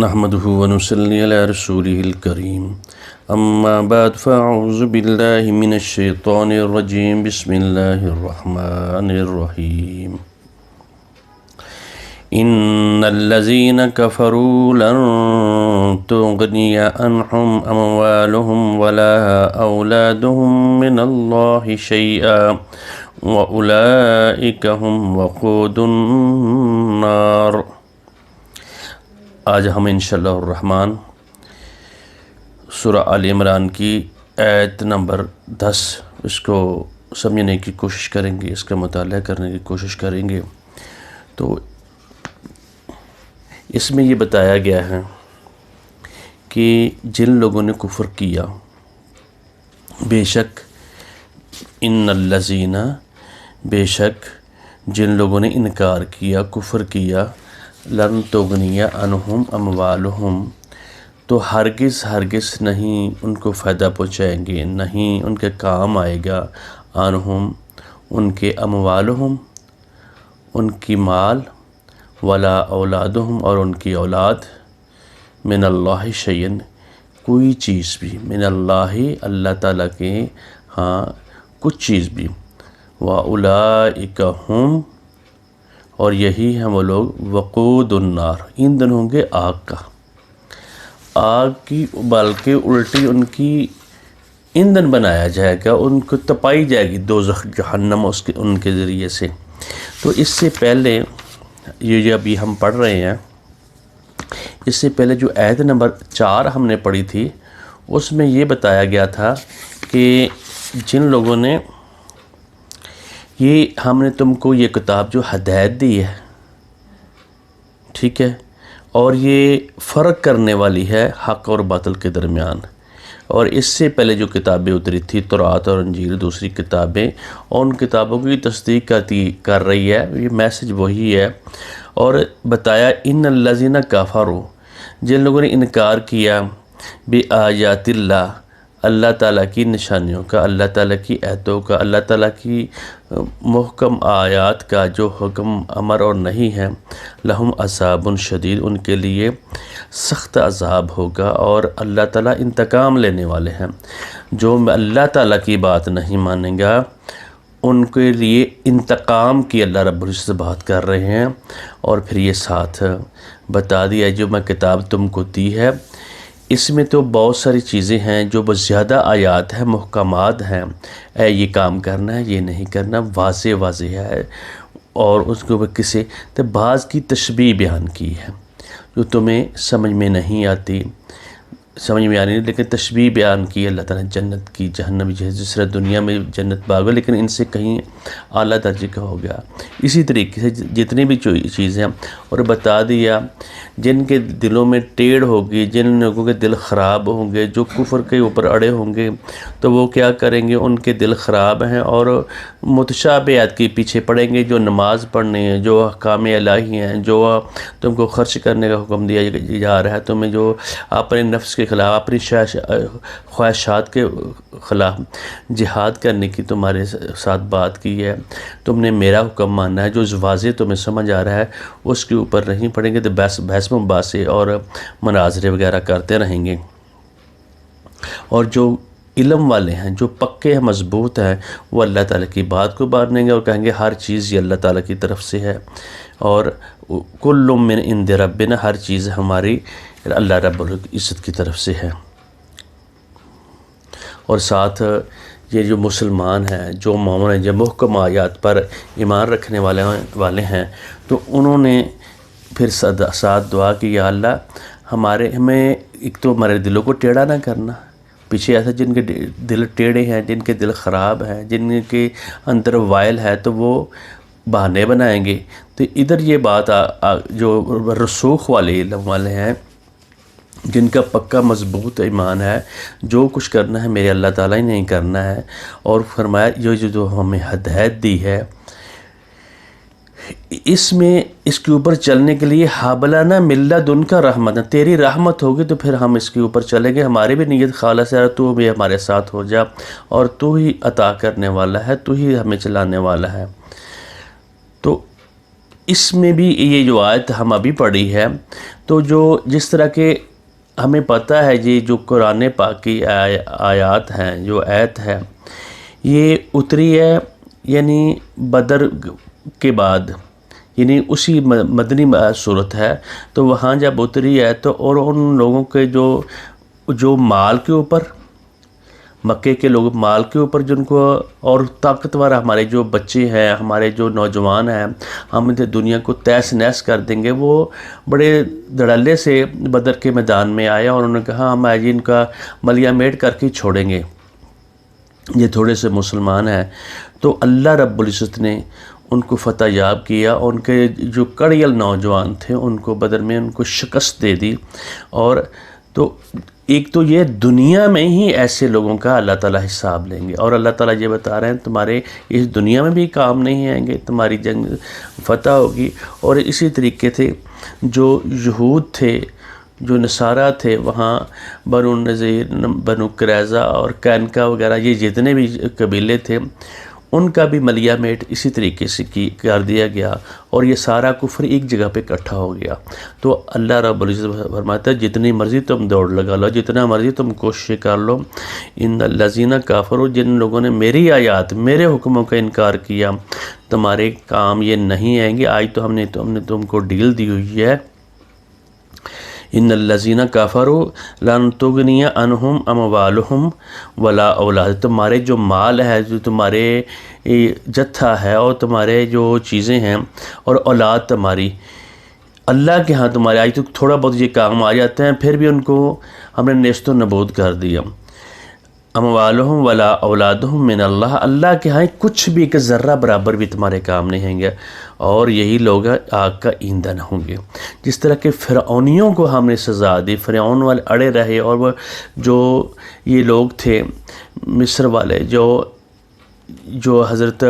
نحمده ونصلي على رسوله الكريم أما بعد فأعوذ بالله من الشيطان الرجيم بسم الله الرحمن الرحيم إن الذين كفروا لن تغني عنهم أموالهم ولا أولادهم من الله شيئا وأولئك هم وقود النار۔ آج ہم انشاءاللہ الرحمن سورہ آل عمران کی آیت نمبر 10 اس کو سمجھنے کی کوشش کریں گے، اس کا مطالعہ کرنے کی کوشش کریں گے۔ تو اس میں یہ بتایا گیا ہے کہ جن لوگوں نے کفر کیا، بے شک ان الذین، بے شک جن لوگوں نے انکار کیا، کفر کیا، لن تغنی عنہم اموالہم، تو ہرگز نہیں ان کو فائدہ پہنچائیں گے، نہیں ان کے کام آئے گا، عنہم ان کے، اموالہم ان کی مال، ولا اولادہم اور ان کی اولاد، من اللہ شیئن کوئی چیز بھی، من اللہ اللہ تعالیٰ کے ہاں کچھ چیز بھی، وَأُولَئِكَ ہم اور یہی ہیں وہ لوگ، وقود النار ایندھن ہوں گے آگ کا، آگ کی، بلکہ الٹی ان کی ایندھن بنایا جائے گا، ان کو تپائی جائے گی دوزخ جہنم ان کے ذریعے سے۔ تو اس سے پہلے یہ جو ابھی ہم پڑھ رہے ہیں، اس سے پہلے جو آیت نمبر 4 ہم نے پڑھی تھی، اس میں یہ بتایا گیا تھا کہ جن لوگوں نے یہ، ہم نے تم کو یہ کتاب جو ہدایت دی ہے، ٹھیک ہے، اور یہ فرق کرنے والی ہے حق اور باطل کے درمیان، اور اس سے پہلے جو کتابیں اتری تھی تورات اور انجیل، دوسری کتابیں، اور ان کتابوں کی تصدیق کر رہی ہے، یہ میسج وہی ہے۔ اور بتایا ان الذین کفروا، جن لوگوں نے انکار کیا، بآیات اللہ، اللہ تعالیٰ کی نشانیوں کا، اللہ تعالیٰ کی آیتوں کا، اللہ تعالیٰ کی محکم آیات کا جو حکم امر اور نہیں ہے، لہم عذاب شدید، ان کے لیے سخت عذاب ہوگا، اور اللہ تعالیٰ انتقام لینے والے ہیں۔ جو اللہ تعالیٰ کی بات نہیں مانیں گا، ان کے لیے انتقام کی اللہ رب العزت سے بات کر رہے ہیں۔ اور پھر یہ ساتھ بتا دیا جو میں کتاب تم کو دی ہے، اس میں تو بہت ساری چیزیں ہیں جو بہت زیادہ آیات ہیں، محکمات ہیں، یہ کام کرنا ہے، یہ نہیں کرنا، واضح ہے، اور اس کو کسی تو بعض کی تشبیہ بیان کی ہے جو تمہیں سمجھ میں نہیں آتی، سمجھ میں آنی، لیکن تشبیہ بیان کی اللہ تعالیٰ جنت کی، جہنم جس طرح دنیا میں جنت باغ ہے لیکن ان سے کہیں اعلیٰ درجے کا ہو گیا، اسی طریقے سے جتنی بھی چیزیں، اور بتا دیا جن کے دلوں میں ٹیڑھ ہوگی، جن لوگوں کے دل خراب ہوں گے، جو کفر کے اوپر اڑے ہوں گے، تو وہ کیا کریں گے، ان کے دل خراب ہیں اور متشابہات کے پیچھے پڑیں گے، جو نماز پڑھنے ہیں، جو احکام الہی ہیں، جو تم کو خرچ کرنے کا حکم دیا جا رہا ہے، تمہیں جو اپنے نفس کے خلاف، اپنی خواہشات کے خلاف جہاد کرنے کی تمہارے ساتھ بات کی ہے، تم نے میرا حکم ماننا ہے، جو واضح تمہیں سمجھ آ رہا ہے اس کے اوپر نہیں پڑیں گے، تو بحث مباحثے اور مناظرے وغیرہ کرتے رہیں گے۔ اور جو علم والے ہیں، جو پکے ہیں، مضبوط ہیں، وہ اللہ تعالیٰ کی بات کو مانیں گے اور کہیں گے ہر چیز یہ اللہ تعالیٰ کی طرف سے ہے، اور کل من عند ربنا، ہر چیز ہماری اللہ رب العزت کی طرف سے ہے۔ اور ساتھ یہ جو مسلمان ہیں، جو مومن ہیں، جو محکم آیات پر ایمان رکھنے والے ہیں، تو انہوں نے پھر ساتھ دعا کی، یا اللہ ہمیں ایک تو ہمارے دلوں کو ٹیڑھا نہ کرنا، پیچھے ایسا جن کے دل ٹیڑھے ہیں، جن کے دل خراب ہیں، جن کے اندر وائل ہے، تو وہ بہانے بنائیں گے۔ تو ادھر یہ بات جو رسوخ والے علم والے ہیں، جن کا پکا مضبوط ایمان ہے، جو کچھ کرنا ہے میرے اللہ تعالیٰ ہی نہیں کرنا ہے، اور فرمایا جو ہمیں ہدایت دی ہے، اس میں اس کے اوپر چلنے کے لیے حابلانہ ملت ان کا رحمت ہے، تیری رحمت ہوگی تو پھر ہم اس کے اوپر چلیں گے، ہماری بھی نیت خالص ہے، تو بھی ہمارے ساتھ ہو جا، اور تو ہی عطا کرنے والا ہے، تو ہی ہمیں چلانے والا ہے۔ تو اس میں بھی یہ جو آیت ہم ابھی پڑھی ہے، تو جس طرح کے ہمیں پتہ ہے یہ جو قرآن پاک کی آیات ہیں، جو آیت ہے یہ اتری ہے یعنی بدر کے بعد، یعنی اسی مدنی صورت ہے، تو وہاں جب اتری ہے تو اور ان لوگوں کے جو مال کے اوپر، مکے کے لوگ مال کے اوپر جن کو، اور طاقتور ہمارے جو بچے ہیں، ہمارے جو نوجوان ہیں، ہم انہیں دنیا کو تیس نیس کر دیں گے، وہ بڑے دھڑلے سے بدر کے میدان میں آئے اور انہوں نے کہا ہم آج ان کا ملیہ میٹ کر کے چھوڑیں گے، یہ تھوڑے سے مسلمان ہیں۔ تو اللہ رب العزت نے ان کو فتح یاب کیا، ان کے جو کڑیل نوجوان تھے ان کو بدر میں ان کو شکست دے دی۔ اور تو ایک تو یہ دنیا میں ہی ایسے لوگوں کا اللہ تعالیٰ حساب لیں گے، اور اللہ تعالیٰ یہ بتا رہے ہیں تمہارے اس دنیا میں بھی کام نہیں آئیں گے، تمہاری جنگ فتح ہوگی۔ اور اسی طریقے سے جو یہود تھے، جو نصارہ تھے، وہاں بنو نذیر، بنو قریظہ اور قینقاع وغیرہ یہ جتنے بھی قبیلے تھے، ان کا بھی ملیہ میٹ اسی طریقے سے کر دیا گیا، اور یہ سارا کفر ایک جگہ پہ اکٹھا ہو گیا۔ تو اللہ رب العزت فرماتا ہے جتنی مرضی تم دوڑ لگا لو، جتنا مرضی تم کوشش کر لو، ان الذین کافروا، جن لوگوں نے میری آیات، میرے حکموں کا انکار کیا، تمہارے کام یہ نہیں آئیں گے۔ آج تو ہم نے تم کو ڈیل دی ہوئی ہے، ان الذین کفروا لن تغنی عنہم اموالہم ولا اولاد، تمہارے جو مال ہے، جو تمہارے جتھا ہے، اور تمہارے جو چیزیں ہیں اور اولاد تمہاری اللہ کے ہاں تمہارے، آج تو تھوڑا بہت یہ کام آ جاتے ہیں، پھر بھی ان کو ہم نے نیست و نبود کر دیا۔ اموالہم ولا اولادہم من اللہ، اللہ کے ہاں کچھ بھی ایک ذرہ برابر بھی تمہارے کام نہیں آئیں گے، اور یہی لوگ آگ کا ایندھن ہوں گے۔ جس طرح کہ فرعونیوں کو ہم نے سزا دی، فرعون والے اڑے رہے، اور وہ جو یہ لوگ تھے مصر والے، جو حضرت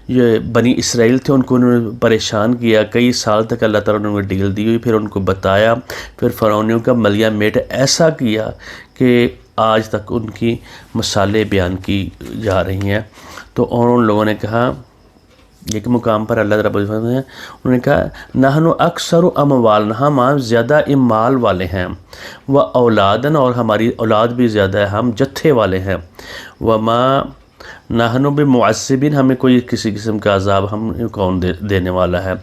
یہ بنی اسرائیل تھے، ان کو انہوں نے پریشان کیا، کئی سال تک اللہ تعالیٰ نے انہیں ڈیل دی ہوئی، پھر ان کو بتایا، پھر فرعونیوں کا ملیہ میٹ ایسا کیا کہ آج تک ان کی مثالیں بیان کی جا رہی ہیں۔ تو اور ان لوگوں نے کہا، ایک مقام پر اللہ رب العزت نے انہوں نے کہا نحن اکثر اموالنا، ہم زیادہ امال والے ہیں، و اولادن، اور ہماری اولاد بھی زیادہ ہے، ہم جتھے والے ہیں، وما نحن بمعذبین، ہمیں کوئی کسی قسم کا عذاب ہم کون دینے والا ہے۔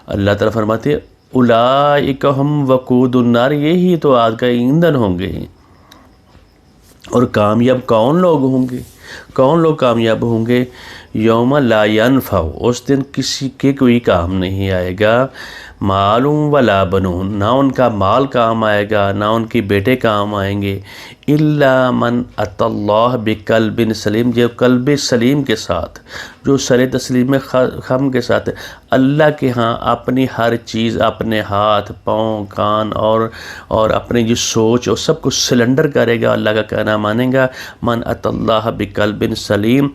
اللہ تعالیٰ فرماتے اولئک ہم وقود النار، یہی تو آگ کا ایندھن ہوں گے۔ اور کامیاب کون لوگ ہوں گے؟ کون لوگ کامیاب ہوں گے؟ یوم لا ینفع، اس دن کسی کے کوئی کام نہیں آئے گا، مال ولا بنون، نہ ان کا مال کام آئے گا، نہ ان کے بیٹے کام آئیں گے، الا من اتی اللہ بقلب سلیم، جو قلب سلیم کے ساتھ، جو سر تسلیم خم کے ساتھ اللہ کے ہاں اپنی ہر چیز، اپنے ہاتھ، پاؤں، کان اور اپنی جو سوچ اور سب کچھ سلنڈر کرے گا، اللہ کا کہنا مانے گا۔ من اتی اللہ بقلب سلیم،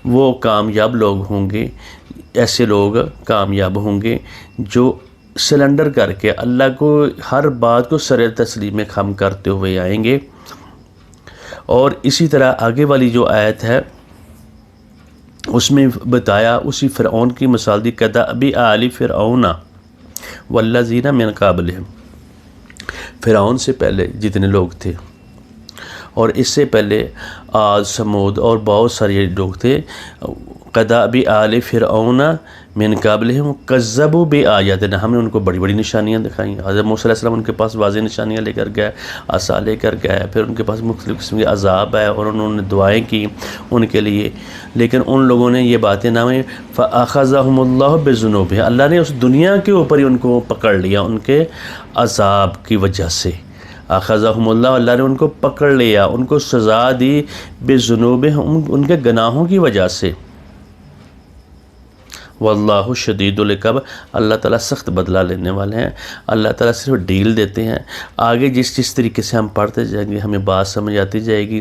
وہ کامیاب لوگ ہوں گے، ایسے لوگ کامیاب ہوں گے جو سلنڈر کر کے اللہ کو ہر بات کو سر تسلیم خم کرتے ہوئے آئیں گے۔ اور اسی طرح آگے والی جو آیت ہے اس میں بتایا اسی فرعون کی مثال دی، کدأب آل فرعون والذین من قبلہم، فرعون سے پہلے جتنے لوگ تھے، اور اس سے پہلے عاد، سمود اور بہت سارے لوگ تھے، کدأب آل فرعون من قبلہم کذبوا بآیاتنا، ہم نے ان کو بڑی بڑی نشانیاں دکھائیں۔ حضرت موسیٰ علیہ السلام ان کے پاس واضح نشانیاں لے کر گئے، عصا لے کر گئے، پھر ان کے پاس مختلف قسم کے عذاب ہے، اور انہوں نے دعائیں کی ان کے لیے، لیکن ان لوگوں نے یہ باتیں نہ ہوئیں، فأخذہم اللہ بذنوبہم، اللہ نے اس دنیا کے اوپر ہی ان کو پکڑ لیا ان کے عذاب کی وجہ سے۔ اخذہم اللہ، اللہ نے ان کو پکڑ لیا، ان کو سزا دی، بذنوبہم، ان کے گناہوں کی وجہ سے۔ واللہ شدید العقاب، اللہ تعالیٰ سخت بدلہ لینے والے ہیں۔ اللہ تعالیٰ صرف ڈیل دیتے ہیں، آگے جس طریقے سے ہم پڑھتے جائیں گے ہمیں بات سمجھ آتی جائے گی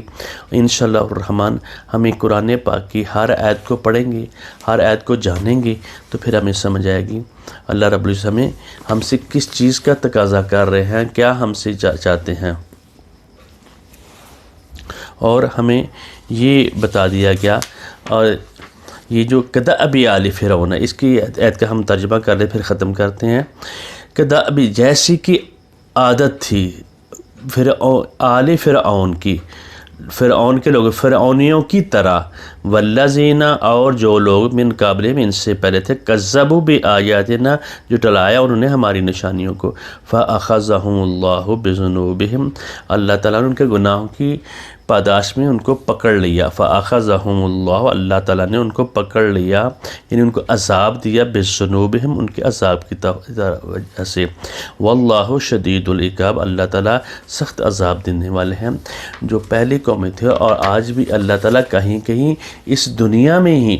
انشاءاللہ الرحمن۔ ہمیں قرآن پاک کی ہر آیت کو پڑھیں گے، ہر آیت کو جانیں گے، تو پھر ہمیں سمجھ آئے گی اللہ رب العزت ہم سے کس چیز کا تقاضا کر رہے ہیں، کیا ہم سے چاہتے ہیں۔ اور ہمیں یہ بتا دیا گیا، اور یہ جو کدأب آل فرعون ہے، اس کی آیت کا ہم ترجمہ کر لیں پھر ختم کرتے ہیں۔ کدأب جیسی کی عادت تھی آل فرعون کی، فرعون کے لوگ، فرعونیوں کی طرح، والذین اور جو لوگ من قبلہم ان سے پہلے تھے، کذبوا بآیاتنا جو ٹلایا انہوں نے ہماری نشانیوں کو، فأخذہم اللہ بذنوبہم اللہ تعالیٰ نے ان کے گناہوں کی پاداش میں ان کو پکڑ لیا، فأخذہم اللہ اللہ تعالیٰ نے ان کو پکڑ لیا، یعنی ان کو عذاب دیا، بذنوبہم ان کے عذاب کی وجہ سے، واللہ شدید العقاب اللہ تعالیٰ سخت عذاب دینے والے ہیں۔ جو پہلی قومیں تھے اور آج بھی اللہ تعالیٰ کہیں کہیں اس دنیا میں ہی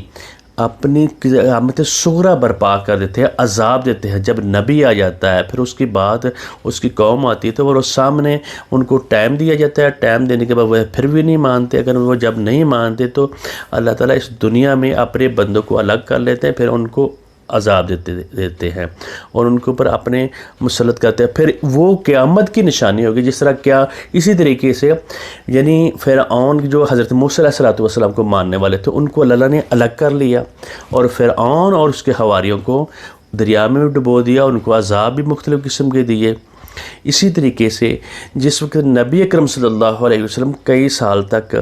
اپنی قیامت صغریٰ برپا کر دیتے ہیں، عذاب دیتے ہیں۔ جب نبی آ جاتا ہے پھر اس کے بعد اس کی قوم آتی ہے تو وہ سامنے ان کو ٹائم دیا جاتا ہے، ٹائم دینے کے بعد وہ پھر بھی نہیں مانتے، اگر وہ جب نہیں مانتے تو اللہ تعالیٰ اس دنیا میں اپنے بندوں کو الگ کر لیتے ہیں، پھر ان کو عذاب دیتے ہیں اور ان کے اوپر اپنے مسلط کرتے ہیں۔ پھر وہ قیامت کی نشانی ہوگی، جس طرح کیا اسی طریقے سے یعنی فرعون جو حضرت موسیٰ علیہ السلام کو ماننے والے تھے ان کو اللہ نے الگ کر لیا، اور فرعون اور اس کے حواریوں کو دریا میں بھی ڈبو دیا، ان کو عذاب بھی مختلف قسم کے دیے۔ اسی طریقے سے جس وقت نبی اکرم صلی اللہ علیہ وسلم کئی سال تک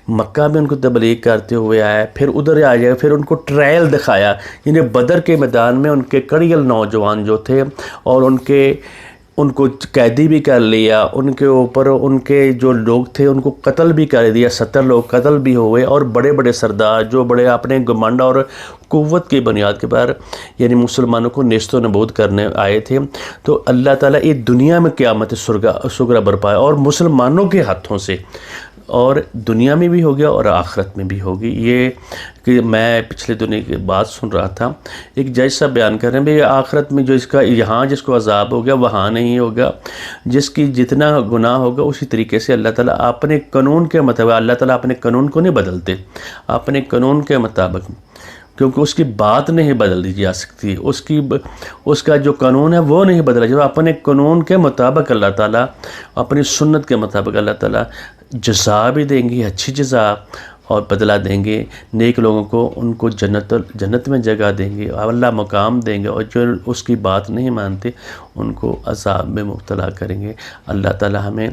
مکہ میں ان کو تبلیغ کرتے ہوئے آئے، پھر ادھر آ جائے، پھر ان کو ٹرائل دکھایا، یعنی بدر کے میدان میں ان کے کڑیل نوجوان جو تھے اور ان کو قیدی بھی کر لیا، ان کے اوپر ان کے جو لوگ تھے ان کو قتل بھی کر دیا، 70 لوگ قتل بھی ہوئے، اور بڑے بڑے سردار جو بڑے اپنے گمنڈ اور قوت کی بنیاد کے پر یعنی مسلمانوں کو نیست و نابود کرنے آئے تھے، تو اللہ تعالیٰ یہ دنیا میں قیامت صغریٰ برپایا اور مسلمانوں کے ہاتھوں سے، اور دنیا میں بھی ہو گیا اور آخرت میں بھی ہوگی۔ یہ کہ میں پچھلے دنیا کی بات سن رہا تھا، ایک جج صاحب بیان کر رہے ہیں بھئی آخرت میں جو اس کا یہاں جس کو عذاب ہو گیا وہاں نہیں ہوگا، جس کی جتنا گناہ ہوگا اسی طریقے سے اللہ تعالیٰ اپنے قانون کے مطابق، اللہ تعالیٰ اپنے قانون کو نہیں بدلتے، اپنے قانون کے مطابق، کیونکہ اس کی بات نہیں بدل دی جا سکتی، اس کا جو قانون ہے وہ نہیں بدلا جائے، اپنے قانون کے مطابق اللہ تعالیٰ، اپنی سنت کے مطابق اللہ تعالیٰ جزا بھی دیں گے، اچھی جزا، اور بدلہ دیں گے نیک لوگوں کو، ان کو جنت میں جگہ دیں گے، اللہ مقام دیں گے، اور جو اس کی بات نہیں مانتے ان کو عذاب میں مبتلا کریں گے۔ اللہ تعالیٰ ہمیں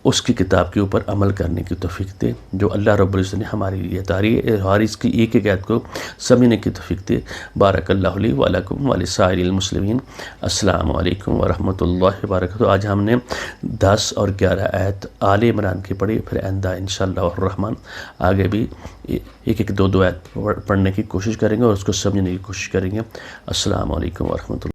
اس کی کتاب کے اوپر عمل کرنے کی توفیق دے جو اللہ رب العزت نے ہمارے لیے اتاری ہے، اور اس کی ایک ایک آیت کو سمجھنے کی توفیق دے۔ بارک اللہ لی ولکم ولسائر المسلمین۔ السلام علیکم ورحمۃ اللہ وبرکاتہ۔ آج ہم نے 10 اور 11 آیت آل عمران کی پڑھی، پھر آئندہ انشاءاللہ الرحمن آگے بھی ایک ایک 2 آیت پڑھنے کی کوشش کریں گے اور اس کو سمجھنے کی کوشش کریں گے۔ السلام علیکم ورحمۃ اللہ۔